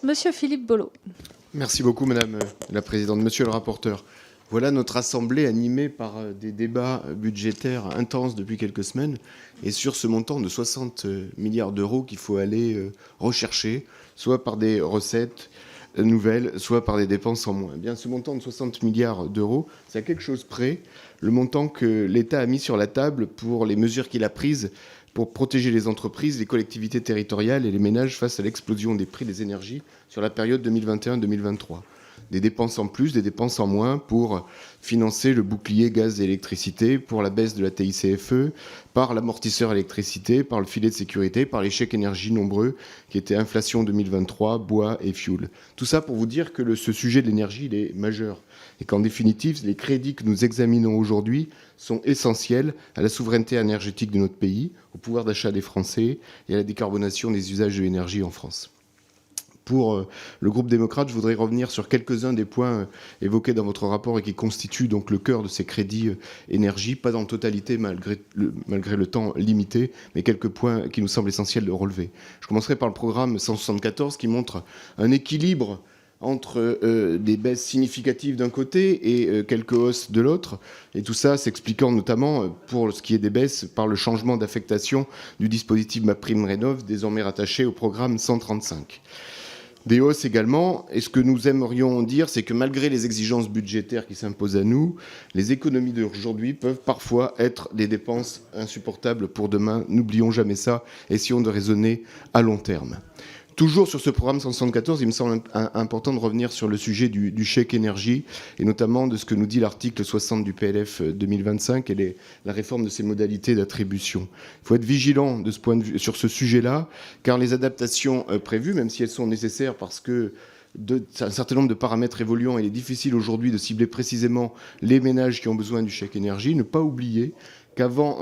Monsieur Philippe Bolo. Merci beaucoup, Madame la Présidente. Monsieur le rapporteur, voilà notre Assemblée animée par des débats budgétaires intenses depuis quelques semaines et sur ce montant de 60 milliards d'euros qu'il faut aller rechercher, soit par des recettes nouvelles, soit par des dépenses en moins. Eh bien, ce montant de 60 milliards d'euros, c'est à quelque chose près le montant que l'État a mis sur la table pour les mesures qu'il a prises pour protéger les entreprises, les collectivités territoriales et les ménages face à l'explosion des prix des énergies sur la période 2021-2023. Des dépenses en plus, des dépenses en moins pour financer le bouclier gaz et électricité, pour la baisse de la TICFE, par l'amortisseur électricité, par le filet de sécurité, par les chèques énergie nombreux qui étaient inflation 2023, bois et fioul. Tout ça pour vous dire que ce sujet de l'énergie, il est majeur et qu'en définitive, les crédits que nous examinons aujourd'hui sont essentiels à la souveraineté énergétique de notre pays, au pouvoir d'achat des Français et à la décarbonation des usages de l'énergie en France. Pour le groupe démocrate, je voudrais revenir sur quelques-uns des points évoqués dans votre rapport et qui constituent donc le cœur de ces crédits énergie, pas dans totalité malgré le temps limité, mais quelques points qui nous semblent essentiels de relever. Je commencerai par le programme 174 qui montre un équilibre entre des baisses significatives d'un côté et quelques hausses de l'autre, et tout ça s'expliquant notamment, pour ce qui est des baisses, par le changement d'affectation du dispositif MaPrimeRénov', désormais rattaché au programme 135. Des hausses également, et ce que nous aimerions dire, c'est que malgré les exigences budgétaires qui s'imposent à nous, les économies d'aujourd'hui peuvent parfois être des dépenses insupportables pour demain. N'oublions jamais ça, essayons de raisonner à long terme. Toujours sur ce programme 174, il me semble important de revenir sur le sujet du chèque énergie et notamment de ce que nous dit l'article 60 du PLF 2025 et la réforme de ses modalités d'attribution. Il faut être vigilant de ce point de vue, sur ce sujet-là, car les adaptations prévues, même si elles sont nécessaires parce que un certain nombre de paramètres évoluant, il est difficile aujourd'hui de cibler précisément les ménages qui ont besoin du chèque énergie. Ne pas oublier qu'avant,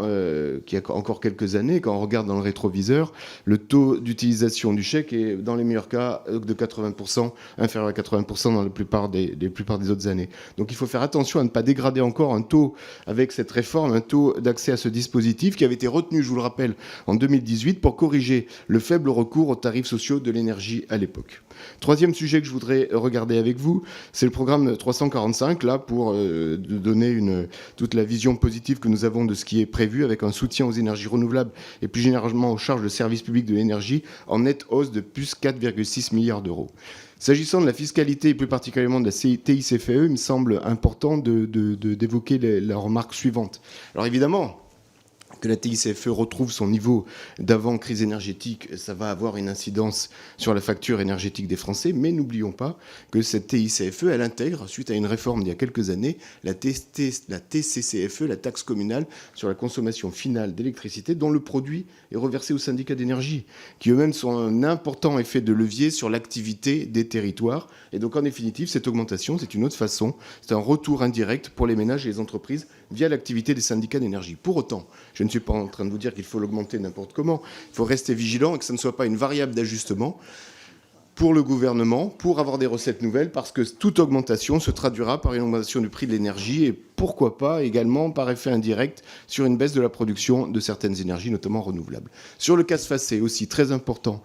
qu'il y a encore quelques années, quand on regarde dans le rétroviseur, le taux d'utilisation du chèque est, dans les meilleurs cas, de 80%, inférieur à 80% dans la plupart des autres années. Donc il faut faire attention à ne pas dégrader encore un taux avec cette réforme, un taux d'accès à ce dispositif qui avait été retenu, je vous le rappelle, en 2018 pour corriger le faible recours aux tarifs sociaux de l'énergie à l'époque. Troisième sujet que je voudrais regarder avec vous, c'est le programme 345, là, pour donner toute la vision positive que nous avons de ce qui est prévu, avec un soutien aux énergies renouvelables et plus généralement aux charges de service public de l'énergie, en nette hausse de plus 4,6 milliards d'euros. S'agissant de la fiscalité et plus particulièrement de la TICFE, il me semble important d'évoquer la remarque suivante. Alors évidemment, que la TICFE retrouve son niveau d'avant-crise énergétique, ça va avoir une incidence sur la facture énergétique des Français, mais n'oublions pas que cette TICFE, elle intègre, suite à une réforme d'il y a quelques années, la TCCFE, la taxe communale sur la consommation finale d'électricité, dont le produit est reversé aux syndicats d'énergie, qui eux-mêmes sont un important effet de levier sur l'activité des territoires. Et donc, en définitive, cette augmentation, c'est une autre façon, c'est un retour indirect pour les ménages et les entreprises via l'activité des syndicats d'énergie. Pour autant, je ne suis pas en train de vous dire qu'il faut l'augmenter n'importe comment. Il faut rester vigilant et que ça ne soit pas une variable d'ajustement pour le gouvernement, pour avoir des recettes nouvelles, parce que toute augmentation se traduira par une augmentation du prix de l'énergie et pourquoi pas également par effet indirect sur une baisse de la production de certaines énergies, notamment renouvelables. Sur le casse-facé aussi, très important,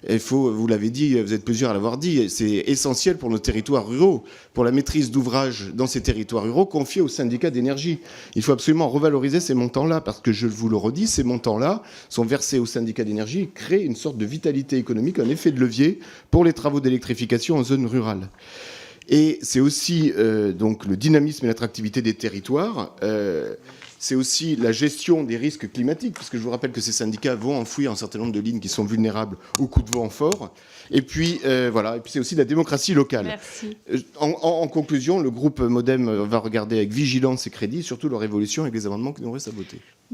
il faut, vous l'avez dit, vous êtes plusieurs à l'avoir dit, c'est essentiel pour nos territoires ruraux, pour la maîtrise d'ouvrage dans ces territoires ruraux confiés aux syndicats d'énergie. Il faut absolument revaloriser ces montants-là, parce que je vous le redis, ces montants-là sont versés aux syndicats d'énergie et créent une sorte de vitalité économique, un effet de levier pour les travaux d'électrification en zone rurale. Et c'est aussi donc le dynamisme et l'attractivité des territoires. C'est aussi la gestion des risques climatiques, parce que je vous rappelle que ces syndicats vont enfouir un certain nombre de lignes qui sont vulnérables aux coups de vent forts. Et puis, voilà. Et puis c'est aussi la démocratie locale. Merci. En conclusion, le groupe MoDem va regarder avec vigilance ces crédits, surtout leur évolution avec les amendements qui nous restent à voter.